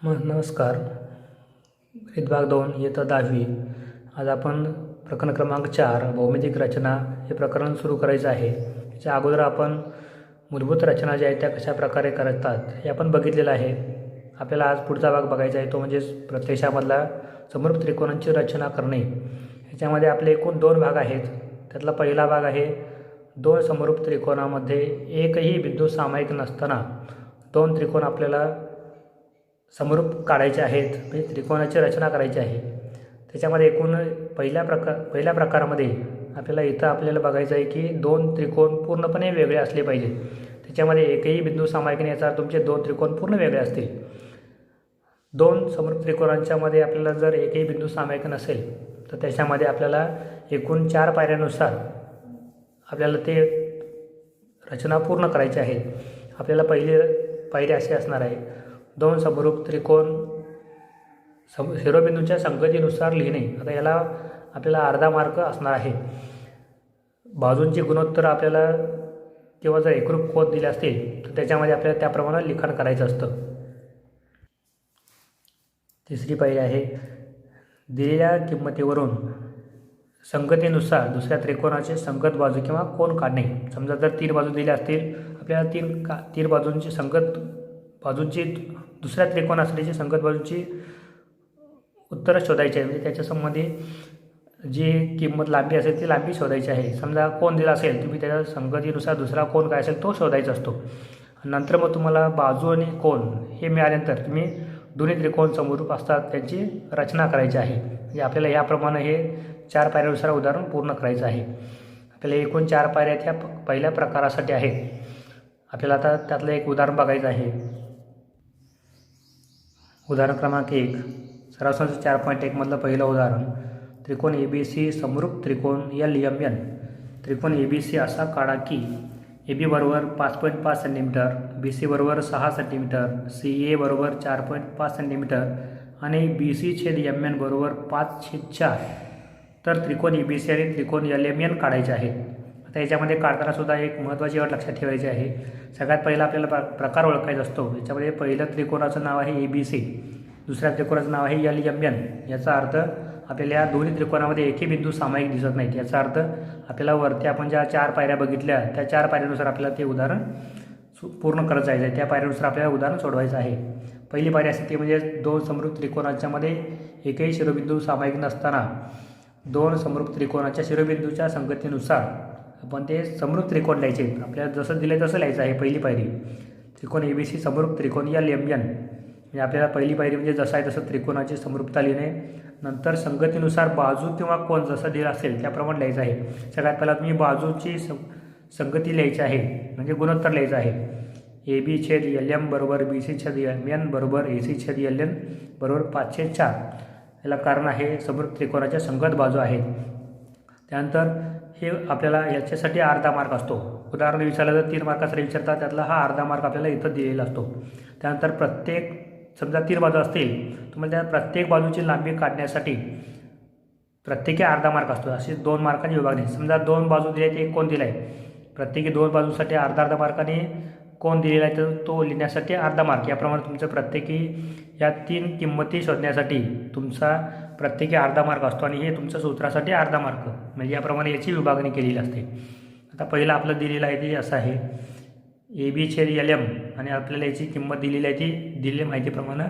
नमस्कार. गणित भाग 2 इयत्ता 10वी. आज आपण प्रकरण क्रमांक 4 भौमितिक रचना हे प्रकरण सुरू करायचं आहे. त्याच्या अगोदर आपण मूलभूत रचना ज्या आहेत त्या कशा प्रकारे करतात हे आपण बघितलेलं आहे. आपल्याला आज पुढचा भाग बघायचा आहे, तो म्हणजे प्रत्यक्षामधला समरूप त्रिकोणांची रचना करणे. ह्याच्यामध्ये आपले एकूण 2 भाग आहेत. त्यातला पहिला भाग आहे 2 समरूप त्रिकोणामध्ये एकही बिंदू सामायिक नसताना 2 त्रिकोण आपल्याला समरूप काढायचे आहेत, म्हणजे त्रिकोणाची रचना करायची आहे. त्याच्यामध्ये एकूण पहिल्या प्रकारामध्ये आपल्याला बघायचं आहे की 2 त्रिकोण पूर्णपणे वेगळे असले पाहिजे. त्याच्यामध्ये एकही बिंदू सामायिक नाही, याचा तुमचे 2 त्रिकोण पूर्ण वेगळे असतील. 2 समरूप त्रिकोणांच्यामध्ये आपल्याला जर एकही बिंदू सामायिक नसेल तर त्याच्यामध्ये आपल्याला एकूण 4 पायऱ्यानुसार आपल्याला ते रचना पूर्ण करायची आहे. आपल्याला पहिली पायरी अशी असणार आहे, 2 समरूप त्रिकोण शिरोबिंदूंच्या संगतीनुसार लिहिणे. आता याला आपल्याला अर्धा मार्क असणार आहे. बाजूंचे गुणोत्तर आपल्याला किंवा जर एकरूप कोन दिले असतील तर त्याच्यामध्ये आपल्याला त्याप्रमाणे लिखाण करायचं असतं. तिसरी पायरी आहे, दिलेल्या किंमतीवरून संगतीनुसार दुसऱ्या त्रिकोणाचे संगत बाजू किंवा कोन काढणे. समजा जर 3 बाजू दिल्या असतील, आपल्याला 3 बाजूंची संगत बाजूंची दुसऱ्या त्रिकोण असल्याची संगत बाजूंची उत्तरं शोधायची आहे. म्हणजे त्याच्यासंबंधी जी किंमत लांबी असेल ती लांबी शोधायची आहे. समजा कोन दिला असेल, तुम्ही त्याच्या संगतीनुसार दुसरा कोन काय असेल तो शोधायचा असतो. नंतर मग तुम्हाला बाजू आणि कोन हे मिळाल्यानंतर तुम्ही दोन्ही त्रिकोण समरूप असतात त्यांची रचना करायची आहे. म्हणजे आपल्याला याप्रमाणे हे 4 पायऱ्यानुसार उदाहरण पूर्ण करायचं आहे. आपल्याला एकूण 4 पायऱ्या त्या पहिल्या प्रकारासाठी आहेत. आपल्याला आता त्यातलं एक उदाहरण बघायचं आहे. उदाहरण क्रमांक 1, सराव समस्या 4.1 मधलं पहिलं उदाहरण, त्रिकोण ABC समरूप त्रिकोण LMN. त्रिकोण ABC असा काढा की AB बरोबर 5.5 सेंटीमीटर, BC बरोबर 6 सेंटीमीटर, CA बरोबर 4.5 सेंटीमीटर आणि BC/MN बरोबर 5/4. तर त्रिकोण ABC आणि त्रिकोण LMN काढायचे आहेत. आता याच्यामध्ये काढताना सुद्धा एक महत्त्वाची अट लक्षात ठेवायची आहे. सगळ्यात पहिला आपल्याला प्रकार ओळखायचा असतो. याच्यामध्ये पहिलं त्रिकोणाचं नाव आहे ABC, दुसऱ्या त्रिकोणाचं नाव आहे LMN. याचा अर्थ आपल्याला या दोन्ही त्रिकोणामध्ये एकही बिंदू सामायिक दिसत नाहीत. याचा अर्थ आपल्याला वरती आपण ज्या 4 पायऱ्या बघितल्या त्या 4 पायऱ्यानुसार आपल्याला ते उदाहरण पूर्ण करत जायचं आहे. त्या पायऱ्यानुसार आपल्याला उदाहरण सोडवायचं आहे. पहिली पायरी असते ती म्हणजे 2 समरूप त्रिकोणांच्यामध्ये एकही शिरोबिंदू सामायिक नसताना 2 समरूप त्रिकोणाच्या शिरोबिंदूच्या संगतीनुसार आपण ते समरूप त्रिकोण लिहायचे. आपल्याला जसं दिलं तसं लिहायचं आहे. पहिली पायरी त्रिकोण ABC समरूप त्रिकोण LMN. म्हणजे आपल्याला पहिली पायरी म्हणजे जसं आहे तसं त्रिकोणाची समरूपता लिहिणे. नंतर संगतीनुसार बाजू किंवा कोन जसं दिलं असेल त्याप्रमाणे लिहायचं आहे. सगळ्यात पहिला तुम्ही बाजूची संगती लिहायची आहे, म्हणजे गुणोत्तर लिहायचं आहे. AB/LM बरोबर BC/MN बरोबर AC/LN बरोबर 5/4. याला कारण आहे समरूप त्रिकोणाच्या संगत बाजू आहेत. त्यानंतर हे आपल्याला याच्यासाठी अर्धा मार्क असतो. उदाहरण विचारलं तर 3 मार्कासाठी विचारतात, त्यातला हा अर्धा मार्क आपल्याला इथं दिलेला असतो. त्यानंतर समजा 3 बाजू असतील, तुम्हाला त्या प्रत्येक बाजूची लांबी काढण्यासाठी प्रत्येकी अर्धा मार्क असतो. अशी 2 मार्कांची विभागणी. समजा 2 बाजू दिल्या आहेत, एक कोन दिला आहे, प्रत्येकी 2 बाजूंसाठी अर्धा मार्काने कोन दिलेला आहे तर तो लिहिण्यासाठी अर्धा मार्क. याप्रमाणे तुमचं प्रत्येकी या 3 किंमती शोधण्यासाठी तुमचा प्रत्येकी अर्धा मार्क असतो आणि हे तुमच्या सूत्रासाठी अर्धा मार्क. म्हणजे याप्रमाणे याची विभागणी केलेली असते. आता पहिलं आपलं दिलेलं आहे ते असं आहे, AB/LM आणि आपल्याला याची किंमत दिलेली आहे ती दिलेल्या माहितीप्रमाणे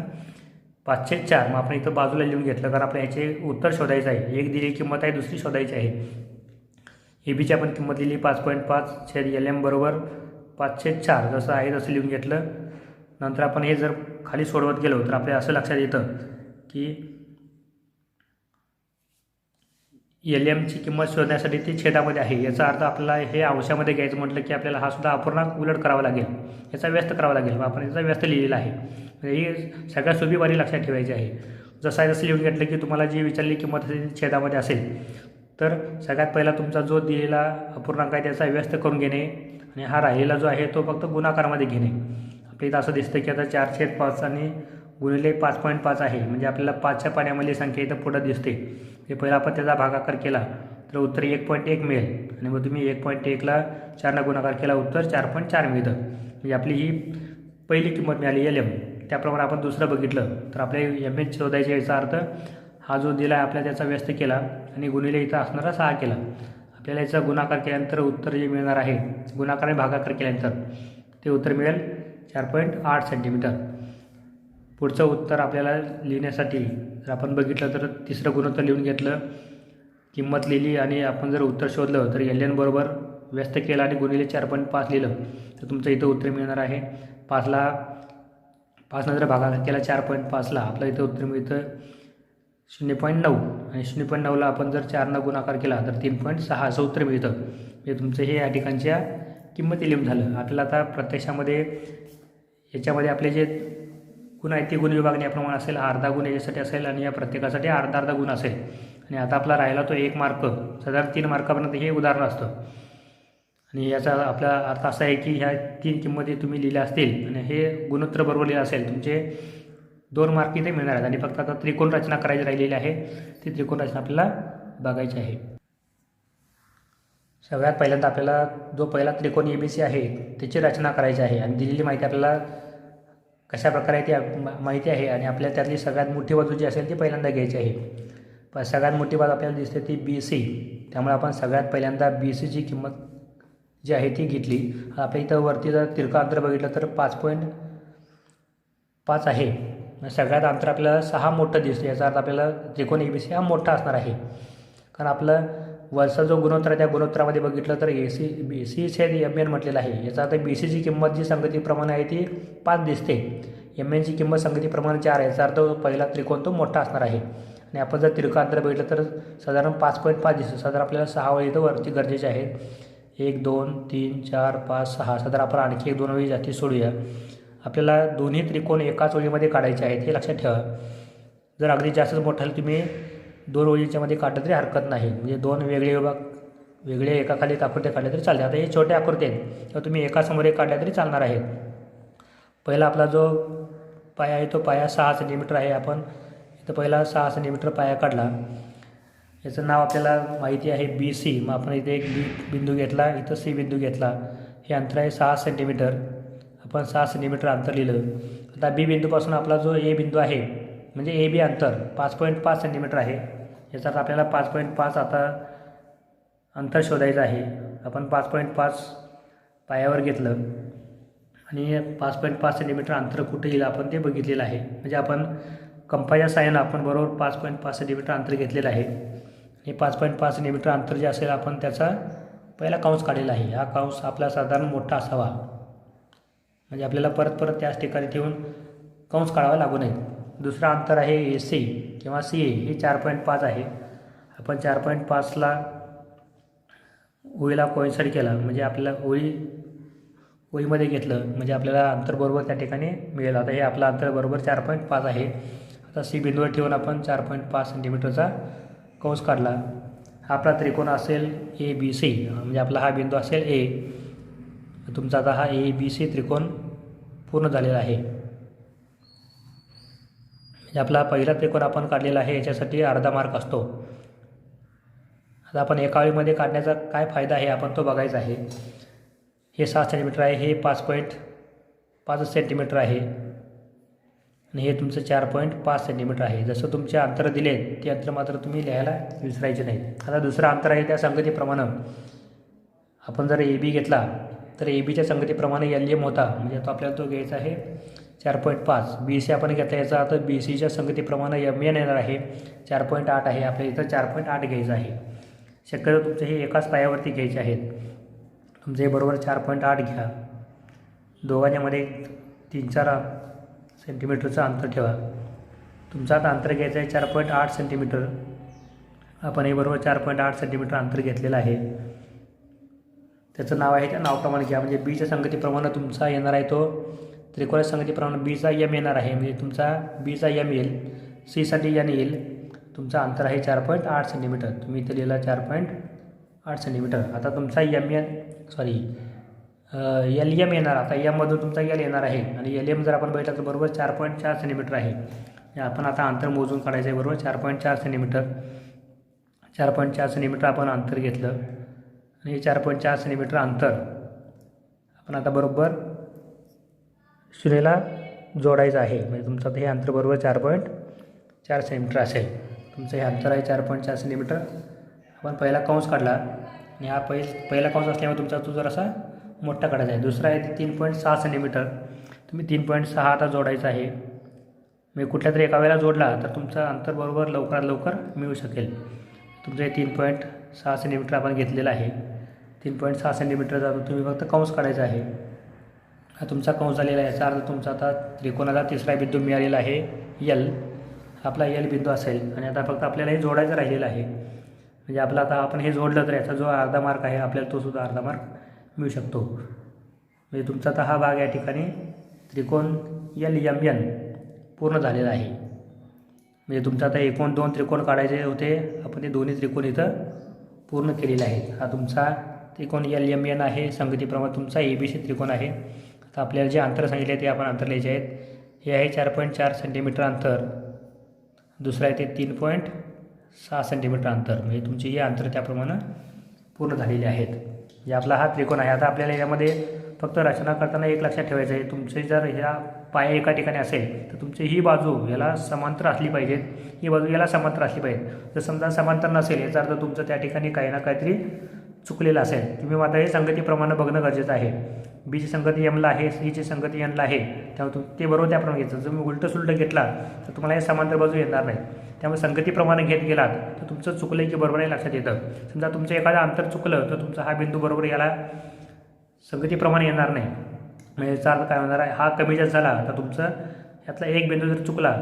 5/4. मग आपण इथं बाजूला लिहून घेतलं, कारण आपल्या याचे उत्तर शोधायचं आहे. एक दिलेली किंमत आहे, दुसरी शोधायची आहे. ABची आपण किंमत दिली 5.5/LM बरोबर 5/4. जसं आहे तसं लिहून घेतलं. नंतर आपण हे जर खाली सोडवत गेलो तर आपल्याला असं लक्षात येतं की LMची किंमत शोधण्यासाठी ती छेदामध्ये आहे. याचा अर्थ आपल्याला हे अंशामध्ये घ्यायचं म्हटलं की आपल्याला हा सुद्धा अपूर्णांक उलट करावा लागेल, याचा व्यस्त करावा लागेल. मग आपण याचा व्यस्त लिहिलेला आहे. ही सगळ्यात सोपी बारी लक्षात ठेवायची आहे. जसं आहे तसं लिहून घेतलं की तुम्हाला जी विचारलेली किंमत असेल छेदामध्ये असेल तर सगळ्यात पहिला तुमचा जो दिलेला अपूर्णांक आहे त्याचा व्यस्त करून घेणे आणि हा राहिलेला जो आहे तो फक्त गुणाकारामध्ये घेणे. आपल्या इथं असं दिसतं की आता 4/5 आणि गुणिले 5.5 आहे, म्हणजे आपल्याला 5च्या पाण्यामधली संख्या इथं पुढं दिसते. हे पहिला आपण त्याचा भागाकार केला तर उत्तर 1.1 मिळेल आणि मग तुम्ही 1.1ला 4ने गुणाकार केला, उत्तर 4.4 मिळतं. म्हणजे आपली ही पहिली किंमत मिळाली LM. त्याप्रमाणे आपण दुसरं बघितलं तर आपल्या एम एच शोधायच्या याचा अर्थ हा जो दिला आहे आपल्या त्याचा व्यस्त केला आणि गुणिले इथं असणारा 6 केला. आपल्याला याचा गुणाकार केल्यानंतर उत्तर जे मिळणार आहे गुणाकार आणि भागाकार केल्यानंतर ते उत्तर मिळेल 4.8 सेंटीमीटर. पुढचं उत्तर आपल्याला लिहिण्यासाठी जर आपण बघितलं तर तिसरं गुणोत्तर लिहून घेतलं, किंमत लिहिली आणि आपण जर उत्तर शोधलं तर LN बरोबर व्यस्त केला आणि गुणिले 4.5 लिहिलं तर तुमचं इथं उत्तर मिळणार आहे 5नं जर भागाकार केला 4.5ला आपलं इथं उत्तर मिळतं 0.9 आणि 0.9ला आपण जर 4नं गुणाकार केला तर 3.6 असं उत्तर मिळतं. म्हणजे तुमचं हे या ठिकाणच्या किंमती लिहून झालं. आपल्याला आता प्रत्यक्षामध्ये याच्यामध्ये आपले जे गुण आहेत ते गुण विभागण्याप्रमाणे असेल, अर्धा गुण याच्यासाठी असेल आणि या प्रत्येकासाठी अर्धा गुण असेल. आणि आता आपला राहिला तो 1 मार्क, साधारण 3 मार्कापर्यंत हे उदाहरण असतं. आणि याचा आपला अर्थ असा आहे की ह्या 3 किंमती तुम्ही लिहिल्या असतील आणि हे गुणोत्तर बरोबर लिहिलं असेल तुमचे 2 मार्क इथे मिळणार आहेत. आणि फक्त आता त्रिकोण रचना करायची राहिलेली आहे, ती त्रिकोण रचना आपल्याला बघायची आहे. सगळ्यात पहिल्यांदा आपल्याला जो पहिला त्रिकोण ABC आहे त्याची रचना करायची आहे आणि दिलेली माहिती आपल्याला कशा प्रकारे ती माहिती आहे आणि आपल्याला त्यातली सगळ्यात मोठी बाजू जी असेल ती पहिल्यांदा घ्यायची आहे. सगळ्यात मोठी बाजू आपल्याला दिसते ती BC, त्यामुळे आपण सगळ्यात पहिल्यांदा BCची किंमत जी आहे ती घेतली. आपल्या इथं वरती जर तिरकं अंतर बघितलं तर 5.5 आहे. सगळ्यात अंतर आपल्याला 6 मोठं दिसतं, याचा अर्थ आपल्याला त्रिकोण ABC हा मोठा असणार आहे. कारण आपलं वरचा जो गुणोत्तर आहे त्या गुणोत्तरामध्ये बघितलं तर BC/MN म्हटलेलं आहे. याचा अर्थ BCची किंमत जी संगतीप्रमाणे आहे ती 5 दिसते, MNची किंमत संगतीप्रमाणे 4 आहे. याचा अर्थ पहिला त्रिकोण तो मोठा असणार आहे. आणि आपण जर तिरकं अंतर बघितलं तर साधारण 5.5 दिसतं. साधारण आपल्याला 6 वेळी इथं वरती गरजेचे आहेत. 1 2 3 4 5 6. साधारण आपण आणखी 1 2 वेळी जास्ती सोडूया. आपल्याला दोन्ही त्रिकोण एकाच ओळीमध्ये काढायचे आहेत, हे लक्षात ठेवा. जर अगदी जास्तच मोठं तुम्ही 2 ओळीच्यामध्ये काढलं तरी हरकत नाही. म्हणजे 2 वेगळे विभाग वेगळे एकाखाली आकृत्या काढल्या तरी चालते. आता हे छोटे आकृती आहेत तर तुम्ही एकासमोर एक काढल्या तरी चालणार आहेत. पहिला आपला जो पाया आहे तो पाया 6 सेंटीमीटर आहे. आपण इथं पहिला 6 सेंटीमीटर पाया काढला. याचं नाव आपल्याला माहिती आहे BC. मग आपण इथे एक B बिंदू घेतला, इथं C बिंदू घेतला. हे अंतर आहे 6 सेंटीमीटर. आपण 6 सेंटीमीटर अंतर लिहिलं. आता B बिंदूपासून आपला जो A बिंदू आहे म्हणजे AB अंतर 5.5 सेंटीमीटर आहे. याचा अर्थ आपल्याला 5.5 आता अंतर शोधायचं आहे. आपण 5.5 पायावर घेतलं आणि 5.5 सेंटीमीटर अंतर कुठे येईल आपण ते बघितलेलं आहे. म्हणजे आपण कंपाच्या साहाय्यानं आपण बरोबर 5.5 सेंटीमीटर अंतर घेतलेलं आहे. आणि 5.5 सेंटीमीटर अंतर जे असेल आपण त्याचा पहिला कंस काढलेला आहे. हा कंस आपला साधारण मोठा असावा, म्हणजे आपल्याला परत त्याच ठिकाणी ठेवून कंस काढावा लागू नये. दुसरा अंतर आहे AC किंवा CA, हे 4.5 आहे. आपण 4.5ला ओळीला कोइन्साइड केला म्हणजे आपल्याला ओळीमध्ये घेतलं म्हणजे आपल्याला अंतर बरोबर त्या ठिकाणी मिळेल. आता हे आपलं अंतर बरोबर 4.5 आहे. आता C बिंदूवर ठेवून आपण 4.5 सेंटीमीटरचा कंस काढला. हा आपला त्रिकोण असेल ABC, म्हणजे आपला हा बिंदू असेल A. तुमचा आता हा ABC त्रिकोण पूर्ण झालेला आहे. म्हणजे आपला पहिला त्रिकोण आपण काढलेला आहे, याच्यासाठी अर्धा मार्क असतो. आता आपण एका वेळीमध्ये काढण्याचा काय फायदा आहे आपण तो बघायचा आहे. हे 6 सेंटीमीटर आहे, हे 5.5 सेंटीमीटर आहे आणि हे तुमचं 4.5 सेंटीमीटर आहे. जसं तुमचे अंतर दिले ते अंतर मात्र तुम्ही लिहायला विसरायचे नाही. आता दुसरं अंतर आहे त्या संगतीप्रमाणे आपण जर AB घेतला तर ABच्या संगतीप्रमाणे LM होता, म्हणजे तो आपल्याला तो घ्यायचा आहे 4.5. BC आपण घेतला, याचा अर्थ BCच्या संगतीप्रमाणे MN येणार आहे 4.8 आहे. आपल्याला इथं 4.8 घ्यायचं आहे. शक्यतो तुमचे हे एकाच पायावरती घ्यायचे आहेत. तुमचे बरोबर 4.8 घ्या. दोघांच्यामध्ये 3-4 सेंटीमीटरचं अंतर ठेवा. तुमचं आता अंतर घ्यायचं आहे 4.8 सेंटीमीटर. आपण हे बरोबर 4.8 सेंटीमीटर अंतर घेतलेलं आहे. त्याचं नाव आहे त्या नावाप्रमाणे घ्या. म्हणजे Bच्या संगतीप्रमाणे तुमचा येणार आहे तो त्रिकोणाच्या संगतीप्रमाणे Bचा M येणार आहे, म्हणजे तुमचा Bचा M येईल. Cसाठी N येईल. तुमचं अंतर आहे 4.8 सेंटीमीटर. तुम्ही इथे लिहिला 4.8 सेंटीमीटर. आता तुमचा LM येणार. आता Mमधून तुमचा L येणार आहे आणि LM जर आपण बघितलं तर बरोबर 4.4 सेंटीमीटर आहे. आपण आता अंतर मोजून काढायचं आहे बरोबर 4.4 सेंटीमीटर. 4.4 सेंटीमीटर आपण अंतर घेतलं आणि 4.4 सेंटीमीटर अंतर आपण आता बरोबर शिरेला जोडायचं आहे. म्हणजे तुमचं आता हे अंतर बरोबर 4.4 सेंटीमीटर असेल. तुमचं हे अंतर आहे 4.4 सेंटीमीटर. आपण पहिला कंस काढला आणि हा पहिला कंस असल्यामुळे तुमचा तो जरासा मोठा काढायचा आहे. दुसरा आहे 3.6 सेंटीमीटर. तुम्ही 3.6 आता जोडायचा आहे. म्हणजे कुठल्या तरी एका वेळेला जोडला तर तुमचं अंतर बरोबर लवकरात लवकर मिळू शकेल. तुमचं हे 3.6 सेंटीमीटर आपण घेतलेलं आहे. 3.6 सेंटीमीटरचा तुम्ही फक्त कंस काढायचा आहे. हा तुमचा कंस झालेला आहे. याचा अर्थ तुमचा आता त्रिकोणाला तिसरा बिंदू मिळालेला आहे यल. आपला यल बिंदू असेल आणि आता फक्त आपल्याला हे जोडायचं राहिलेलं आहे. म्हणजे आपला आता आपण हे जोडलं तर याचा जो अर्धा मार्क आहे आपल्याला तो सुद्धा अर्धा मार्क मिळू शकतो. म्हणजे तुमचा आता हा भाग या ठिकाणी त्रिकोण LMN पूर्ण झालेला आहे. म्हणजे तुमचा आता एकूण 2 त्रिकोण काढायचे होते. आपण ते दोन्ही त्रिकोण इथं पूर्ण केलेले आहेत. हा तुमचा त्रिकोण LMN आहे. संगतीप्रमाणे तुमचा ABC त्रिकोण आहे. आता आपल्याला जे अंतर सांगितले ते आपण अंतर लिहायचे आहेत. हे आहे 4.4 सेंटीमीटर अंतर. दुसरं आहे ते 3.6 सेंटीमीटर अंतर. म्हणजे तुमचे हे अंतर त्याप्रमाणे पूर्ण झालेले आहेत. जे आपला हा त्रिकोण आहे. आता आपल्याला यामध्ये फक्त रचना करताना एक लक्षात ठेवायचं आहे. तुमचे जर ह्या पाय एका ठिकाणी असेल तर तुमची ही बाजू याला समांतर असली पाहिजे, ही बाजू याला समांतर असली पाहिजे. जर समजा समांतर नसेल याचा अर्थ तुमचं त्या ठिकाणी काही ना काहीतरी चुकलेलं असेल. तुम्ही मात्र हे संगतीप्रमाणे बघणं गरजेचं आहे. बीची संगती एमला आहे, सीची संगती एनला आहे. त्यामुळे ते बरोबर त्याप्रमाणे घ्यायचं. जर तुम्ही उलटं सुलटं घेतला तर तुम्हाला हे समांतर बाजू येणार नाही. त्यामुळे संगतीप्रमाणे घेत गेलात तर तुमचं चुकलं की बरोबर लक्षात येतं. समजा तुमचं एखादं अंतर चुकलं तर तुमचा हा बिंदू बरोबर याला संगतीप्रमाणे येणार नाही. म्हणजे याचा अर्थ काय होणार आहे, हा कमी जास्त झाला तर तुमचं यातला एक बिंदू जर चुकला,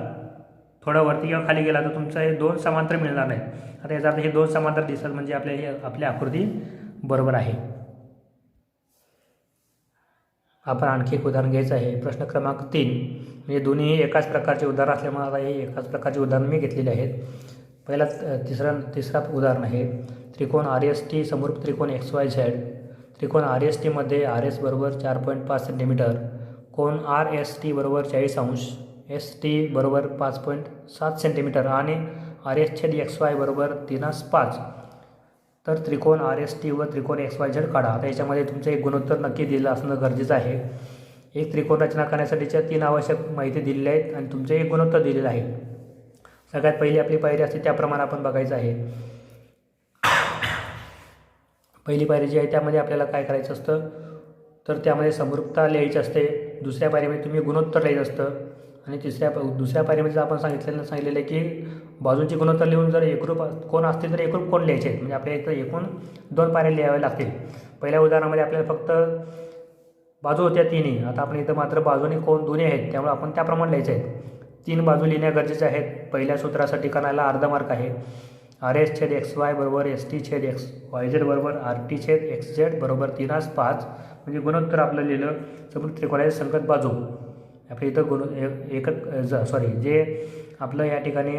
थोडा वरती किंवा खाली गेला तर तुमचं हे 2 समांतर मिळणार नाही. आता याचा अर्थ हे 2 समांतर दिसतात म्हणजे आपली आकृती बरोबर आहे. आपण आणखी एक उदाहरण घ्यायचं आहे. प्रश्न क्रमांक 3. म्हणजे दोन्ही एकाच प्रकारचे उदाहरण असल्यामुळे आता हे एकाच प्रकारचे उदाहरण मी घेतलेले आहेत. पहिला तिसरा उदाहरण आहे त्रिकोण RST समरूप त्रिकोण XYZ. त्रिकोण RST मध्ये RS बरोबर 4.5 सेंटीमीटर, कोण RST बरोबर 40 अंश, ST बरोबर 5.7 सेंटीमीटर आणि RS/XY बरोबर 3/5. तर त्रिकोण RST व त्रिकोण XYZ काढा. आता याच्यामध्ये तुमचं एक गुणोत्तर नक्की दिलं असणं गरजेचं आहे. एक त्रिकोण रचना करण्यासाठीच्या 3 आवश्यक माहिती दिलेल्या आहेत आणि तुमचं एक गुणोत्तर दिलेलं आहे. सगळ्यात पहिली आपली पायरी असते त्याप्रमाणे आपण बघायचं आहे. पहिली पायरी जी आहे त्यामध्ये आपल्याला काय करायचं असतं तर त्यामध्ये समरूपता लिहायची असते. दुसऱ्या पायरीमध्ये तुम्ही गुणोत्तर लिहायचं असतं आणि दुसऱ्या पायरीमध्ये आपण सांगितलेलं आहे की बाजूंची गुणोत्तर लिहून जर एकरूप कोण असतील तर एकरूप कोण लिहायचे आहेत. म्हणजे आपल्याला इथं एकूण 2 पायऱ्या लिहाव्या लागतील. पहिल्या उदाहरणामध्ये आपल्याला फक्त बाजू होत्या 3. आता आपण इथं मात्र बाजूने कोण दोन्ही आहेत त्यामुळे आपण त्याप्रमाणे लिहायचे आहेत. 3 बाजू लिहिण्या गरजेच्या आहेत. पहिल्या सूत्रासाठी कणाला अर्धा मार्क आहे. RS/XY बरोबर ST/XYZ बरोबर RT/XZ बरोबर 3/5. म्हणजे गुणोत्तर आपलं लिहिलं. समृद्ध त्रिकोणाची संगत बाजू आपल्या इथं जे आपलं या ठिकाणी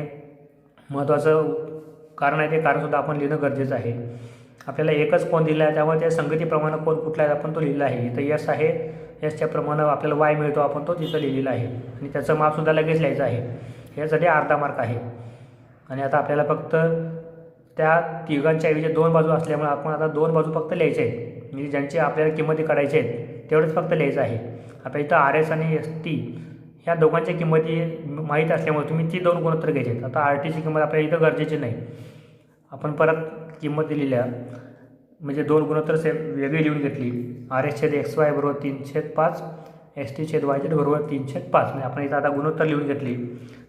महत्त्वाचं कारण आहे ते कारणसुद्धा आपण लिहिणं गरजेचं आहे. आपल्याला एकच कोण दिला आहे त्यामुळे त्या संगतीप्रमाणे कोण कुठला आहे आपण तो लिहिला आहे. इथं S आहे, Sच्या प्रमाणे आपल्याला Y मिळतो आपण तो तिथं लिहिलेला आहे आणि त्याचं मापसुद्धा लगेच लिहायचं आहे. यासाठी अर्धा मार्क आहे. आणि आता आपल्याला फक्त त्या तिघांच्या ऐवजी 2 बाजू असल्यामुळे आपण आता 2 बाजू फक्त लिहायचे आहेत. म्हणजे ज्यांची आपल्याला किंमती काढायची आहेत तेवढंच फक्त लिहायचं आहे. आपल्या इथं RS आणि ST ह्या दोघांच्या किंमती माहीत असल्यामुळे तुम्ही ती 2 गुणोत्तर घ्यायचे आहेत. आता RTची किंमत आपल्याला इथं गरजेची नाही. आपण परत किंमत दिलेल्या म्हणजे 2 गुणोत्तर वेगळी लिहून घेतली. RS/XY बरोबर 3/5, ST/YZ बरोबर 3/5. म्हणजे आपण इथं आता गुणोत्तर लिहून घेतली.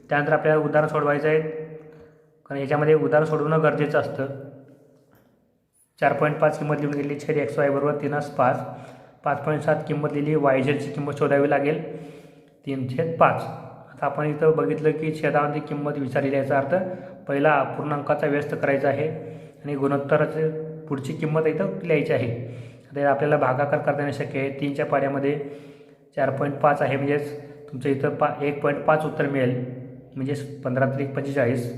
त्यानंतर आपल्याला उदाहरण सोडवायचं आहे कारण याच्यामध्ये उदाहरण सोडवणं गरजेचं असतं. 4.5 किंमत लिहून घेतली. XY बरोबर 3/5. 5.7 किंमत लिहिली. YZची किंमत शोधावी लागेल 3/5. आता आपण इथं बघितलं की छेदामध्ये किंमत विचारलेली. याचा अर्थ पहिला पूर्णांकाचा व्यस्त करायचा आहे आणि गुणोत्तराची पुढची किंमत इथं लिहायची आहे. आता आपल्याला भागाकार करताना शक्य आहे. 3च्या पाड्यामध्ये 4.5 आहे म्हणजेच तुमचं इथं 1.5 उत्तर मिळेल. म्हणजेच 15×45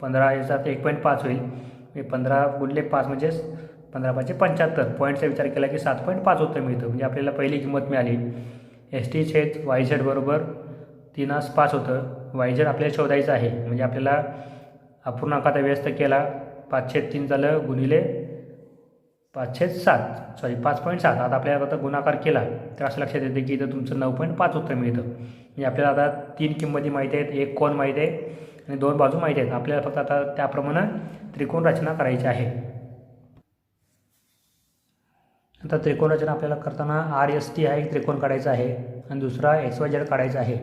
15 याचा 1.5 होईल. 15 गुणिले 5 म्हणजेच 15×5 = 75. पॉईंटचा विचार केला की 7.5 उत्तर मिळतं. म्हणजे आपल्याला पहिली किंमत मिळाली. ST/YZ बरोबर 3/5 होतं. YZ आपल्याला शोधायचं आहे. म्हणजे आपल्याला अपूर्णांकाचा व्यस्त केला 5/3 झालं गुणिले 5.7. आता आपल्याला आता गुणाकार केला तर असं लक्षात येते की इथं तुमचं 9.5 उत्तर मिळतं. म्हणजे आपल्याला आता 3 किंमती माहिती आहेत, एक कोन माहिती आहे आणि 2 बाजू माहिती आहेत. आपल्याला फक्त आता त्याप्रमाणे त्रिकोण रचना करायची आहे. आता त्रिकोण रचना आपल्याला करताना RST हा एक त्रिकोण काढायचा आहे आणि दुसरा XYZ काढायचा आहे.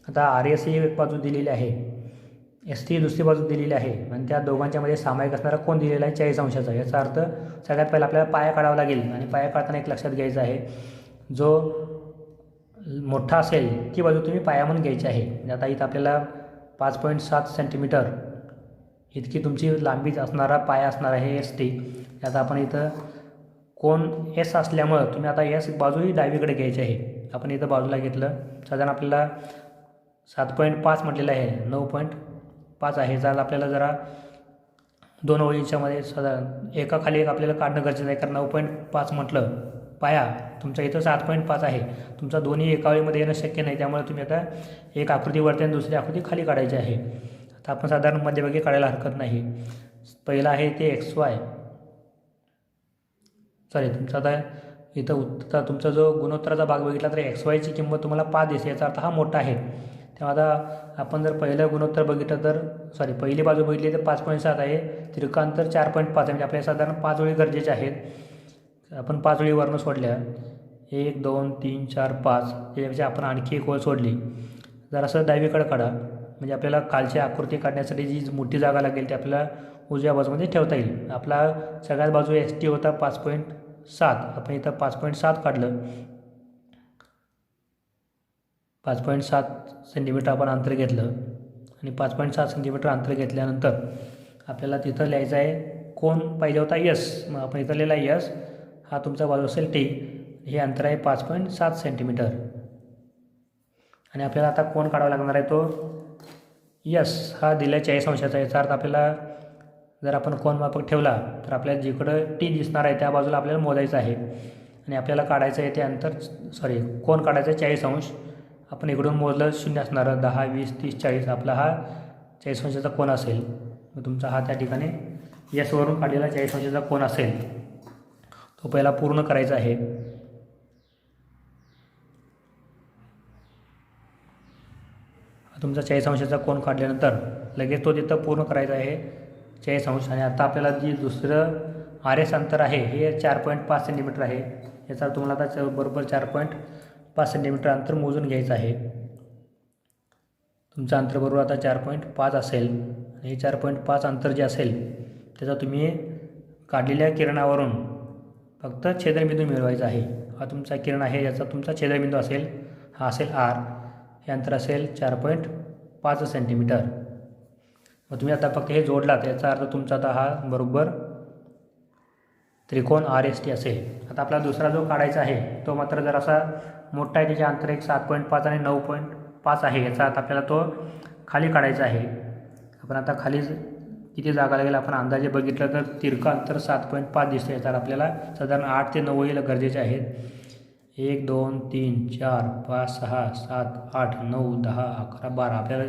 आता RS ही एक बाजू दिलेली आहे, ST ही दुसरी बाजू दिलेली आहे आणि त्या दोघांच्या मध्ये सामायिक असणारा कोण दिलेला आहे 40 अंशाचा. याचा अर्थ सगळ्यात पहिला आपल्याला पाया काढावा लागेल आणि पाया काढताना एक लक्षात घ्यायचं आहे, जो मोठा असेल ती बाजू तुम्ही पाया म्हणून घ्यायची आहे. आता इथं आपल्याला 5.7 सेंटीमीटर इतकी तुमची लांबीच असणारा पाया असणार आहे ST. आता आपण इथं कोण S असल्यामुळं तुम्ही आता S बाजूही डावीकडे घ्यायची आहे. आपण इथं बाजूला घेतलं, साधारण आपल्याला 7.5 म्हटलेलं आहे, 9.5 आहे. जर आपल्याला जरा 2 ओळींच्यामध्ये साधारण एकाखाली एक आपल्याला काढणं गरजेचं आहे, कारण 9.5 म्हटलं पाया तुमचा इथं 7.5 आहे. तुमचा दोन्ही एका वेळीमध्ये येणं शक्य नाही, त्यामुळे तुम्ही आता एक आकृती वरती आणि दुसरी आकृती खाली काढायची आहे. आता आपण साधारण मध्यभागी काढायला हरकत नाही. पहिला आहे ते XY, तुमचा आता इथं उत्तर तुमचा जो गुणोत्तराचा भाग बघितला तर XYची किंमत तुम्हाला 5 दिसते. याचा अर्थ हा मोठा आहे. तेव्हा आता आपण जर पहिलं गुणोत्तर बघितलं तर पहिली बाजू बघितली तर 5.7 आहे, तिरकांतर 4.5 आहे. म्हणजे आपल्याला साधारण 5 ओळी गरजेच्या आहेत. आपण 5 ओळी वर्ण सोडल्या, 1 2 3 4 5, त्याच्यापेक्षा आपण आणखी एक ओळ सोडली. जरासं डावीकडे काढा, म्हणजे आपल्याला खालची आकृती काढण्यासाठी जी मोठी जागा लागेल ती आपल्याला उजव्या बाजूमध्ये ठेवता येईल. आपला सगळ्यात बाजू ST होता 5.7, आपण इथं 5.7 काढलं. 5.7 सेंटीमीटर आपण अंतर घेतलं आणि 5.7 सेंटीमीटर अंतर घेतल्यानंतर आपल्याला तिथं लिहायचं आहे कोण पाहिजे होता S. मग आपण इथं लिहिला S, हा तुमचा बाजू असेल T. हे अंतर आहे 5.7 सेंटीमीटर आणि आपल्याला आता कोण काढावा लागणार आहे तो S हा दिला 40 अंशाचा. याचा अर्थ आपल्याला जर आपण कोण मापक ठेवला तर आपल्याला जिकडं T दिसणार आहे त्या बाजूला आपल्याला मोजायचं आहे आणि आपल्याला काढायचं आहे ते अंतर कोण काढायचं आहे 40 अंश. आपण इकडून मोजलं 0 असणारं 10 20 30 40, आपला हा 40 अंशाचा कोण असेल. मग तुमचा हा त्या ठिकाणी S वरून काढलेला 40 अंशाचा कोण असेल तो पहिला पूर्ण करायचा आहे. तुमचा 40 अंशाचा कोण काढल्यानंतर लगेच तो तिथं पूर्ण करायचा आहे 40 अंश. आणि आता आपल्याला जी दुसरं RS अंतर आहे हे 4.5 सेंटीमीटर आहे. याचा तुम्हाला आता बरोबर 4.5 सेंटीमीटर अंतर मोजून घ्यायचं आहे. तुमचं अंतर बरोबर आता 4.5 असेल आणि हे 4.5 अंतर जे असेल त्याचा तुम्ही काढलेल्या किरणावरून फक्त छेदनबिंदू मिळवायचा आहे. हा तुमचा किरण आहे, याचा तुमचा छेदनबिंदू असेल, हा असेल R. हे अंतर असेल 4.5 सेंटीमीटर. मग तुम्ही आता फक्त हे जोडलात, याचा अर्थ तुमचा आता हा बरोबर त्रिकोण RST असेल. आता आपला दुसरा जो काढायचा आहे तो मात्र जरासा मोठा आहे, त्याचे अंतर एक 7.5 आणि 9.5 आहे. याचा अर्थ आपल्याला तो खाली काढायचा आहे. आपण आता खाली किती जागा लागेल आपण अंदाजे बघितलं तर तिरकं अंतर 7.5 दिसते. याचा आपल्याला साधारण 8 ते 9 ओळी गरजेचे आहेत. 1 2 3 4 5 6 7 8 9 10 11 12. आपल्याला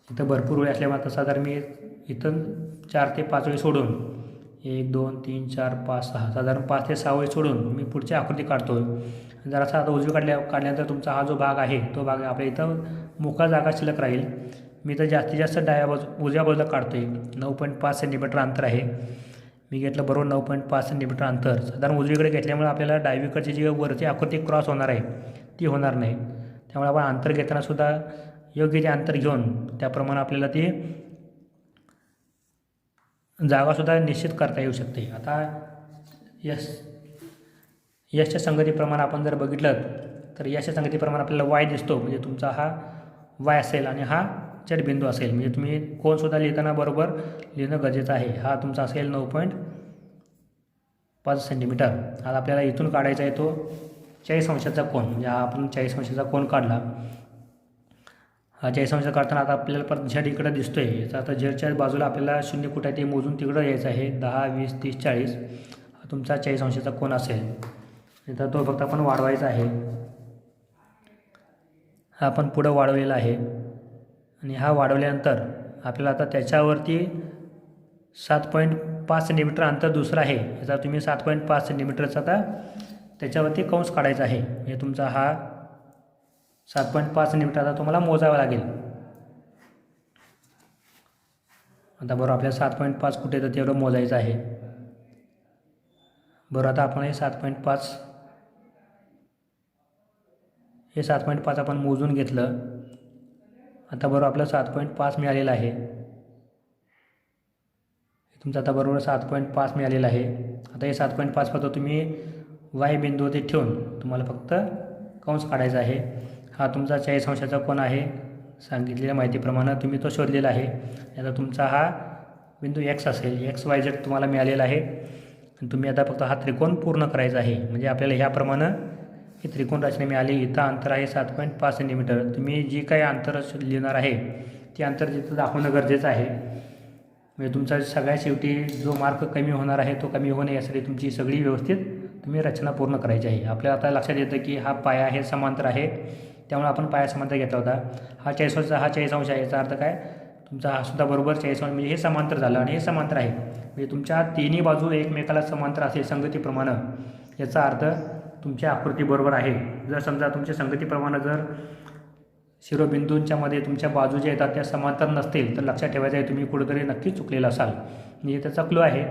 इथं भरपूर ओळी असल्यामुळे आता साधारण मी इथं 4 ते 5 ओळी सोडून 1 2 3 4 5 6 साधारण 5 ते 6 ओळी सोडून मी पुढची आकृती काढतो. जरासा आता उजवी काढल्यानंतर तुमचा हा जो भाग आहे तो भाग आपल्या इथं मोकळा जागा शिल्लक राहील. मी तर जास्तीत जास्त उजव्या बाजूला काढतो आहे. 9.5 सेंटीमीटर अंतर आहे. मी घेतलं बरोबर 9.5 सेंटीमीटर अंतर. साधारण उजवीकडे घेतल्यामुळे आपल्याला डावीकडची जी वरची आकृती क्रॉस होणार आहे ती होणार नाही. त्यामुळे आपण अंतर घेताना सुद्धा योग्य ते अंतर घेऊन त्याप्रमाणे आपल्याला ती जागासुद्धा निश्चित करता येऊ शकते. आता यशच्या संगतीप्रमाणे आपण जर बघितलं तर यशच्या संगतीप्रमाणे आपल्याला Y दिसतो, म्हणजे तुमचा हा Y असेल आणि हा छेदबिंदू असेल. म्हणजे तुम्ही कोणसुद्धा लिहिताना बरोबर लिहिणं गरजेचं आहे. हा तुमचा असेल 9.5 सेंटीमीटर. आता आपल्याला इथून काढायचा आहे तो 40 अंशाचा कोण. म्हणजे हा आपण 40 अंशाचा कोण काढला. हा 40 अंश काढताना आता आपल्याला परत Z इकडे दिसतो आहे. याचा आता Zच्या बाजूला आपल्याला 0 कुठं आहे ते मोजून तिकडं यायचं आहे. 10 20 30 40 हा तुमचा 40 अंशाचा कोण असेल. तर तो फक्त आपण वाढवायचा आहे. हा आपण पुढं वाढवलेला आहे आणि हा वाढवल्यानंतर आपल्याला आता त्याच्यावरती 7 7.5 सेंटीमीटर अंतर दुसरं आहे, याचा तुम्ही 7.5 सेंटीमीटरचा आता त्याच्यावरती कंस काढायचा आहे. म्हणजे तुमचा हा 7.5 सेंटीमीटरचा तुम्हाला मोजावा लागेल. आता बरोबर आपल्याला 7.5 कुठे तर तेवढं मोजायचं आहे. बरोबर आता आपण हे 7.5 आपण मोजून घेतलं. आता बरोबर आपलं 7.5 मिळालेलं आहे. तुमचं आता बरोबर 7.5 मिळालेलं आहे. आता हे 7.5 फक्त तुम्ही वाय बिंदूवरती ठेवून तुम्हाला फक्त कंस काढायचा आहे. हा तुमचा 40 अंशाचा कोन आहे, सांगितलेल्या माहितीप्रमाणे तुम्ही तो शोधलेला आहे. आता तुमचा हा बिंदू एक्स असेल, XYZ तुम्हाला मिळालेला आहे. आणि तुम्ही आता फक्त हा त्रिकोण पूर्ण करायचा आहे. म्हणजे आपल्याला ह्याप्रमाणे ही त्रिकोण रचना मिळाली. इथं अंतर आहे 7.5 सेंटीमीटर. तुम्ही जी काही अंतर लिहिणार आहे ते अंतर तिथं दाखवणं गरजेचं आहे. म्हणजे तुमचा सगळ्यात शेवटी जो मार्क कमी होणार आहे तो कमी होणे यासाठी तुमची सगळी व्यवस्थित तुम्ही रचना पूर्ण करायची आहे. आपल्याला आता लक्षात येतं की हा पाया हे समांतर आहे, त्यामुळे आपण पाया समांतर घेतला होता. हा 40 अंश, हा 40 अंश आहे. याचा अर्थ काय, तुमचा हा सुद्धा बरोबर 40 अंश, म्हणजे हे समांतर झालं आणि हे समांतर आहे. म्हणजे तुमच्या तिन्ही बाजू एकमेकाला समांतर असेल संगतीप्रमाणे, याचा अर्थ तुमची आकृती बरोबर आहे. जर समजा तुमच्या संगतीप्रमाणे जर शिरोबिंदूंच्या मध्ये तुमच्या बाजू ज्या येतात त्या समांतर नसतील तर लक्षात ठेवायचं आहे तुम्ही कुठेतरी नक्की चुकलेला असाल. म्हणजे त्याचा क्लू आहे,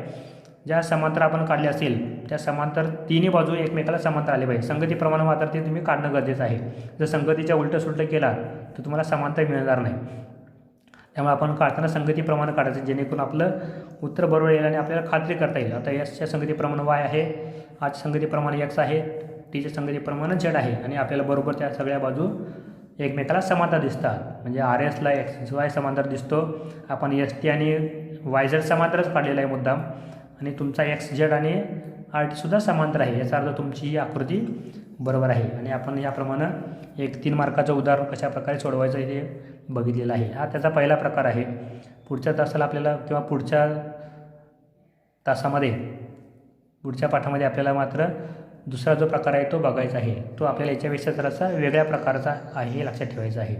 ज्या समांतर आपण काढले असेल त्या समांतर तिन्ही बाजू एकमेकाला समांतर आले पाहिजे. संगतीप्रमाणे मात्र ते तुम्ही काढणं गरजेचं आहे. जर संगतीच्या उलटं सुलटं केला तर तुम्हाला समांतर मिळणार नाही. त्यामुळे आपण काढताना संगतीप्रमाणे काढायचं, जेणेकरून आपलं उत्तर बरोबर येईल आणि आपल्याला खात्री करता येईल. आता एसच्या संगतीप्रमाणे वाय आहे, आजच्या संगतीप्रमाणे एक्स आहे, टीच्या संगतीप्रमाणे झेड आहे आणि आपल्याला बरोबर त्या सगळ्या बाजू एकमेकाला समांतर दिसतात. म्हणजे RSला XY समांतर दिसतो. आपण ST आणि YZ समांतरच काढलेला आहे मुद्दाम, आणि तुमचा XZ आणि RTसुद्धा समांतर आहे. याचा अर्थ तुमची ही आकृती बरोबर आहे. आणि आपण याप्रमाणे एक 3 मार्काचं उदाहरण कशा प्रकारे सोडवायचं हे बघितलेलं आहे. हा त्याचा पहिला प्रकार आहे. पुढच्या तासाला आपल्याला किंवा पुढच्या तासामध्ये पुढच्या पाठामध्ये आपल्याला मात्र दुसरा जो प्रकार आहे तो बघायचा आहे. तो आपल्याला याच्यापेक्षा जरासा वेगळ्या प्रकारचा आहे हे लक्षात ठेवायचं आहे.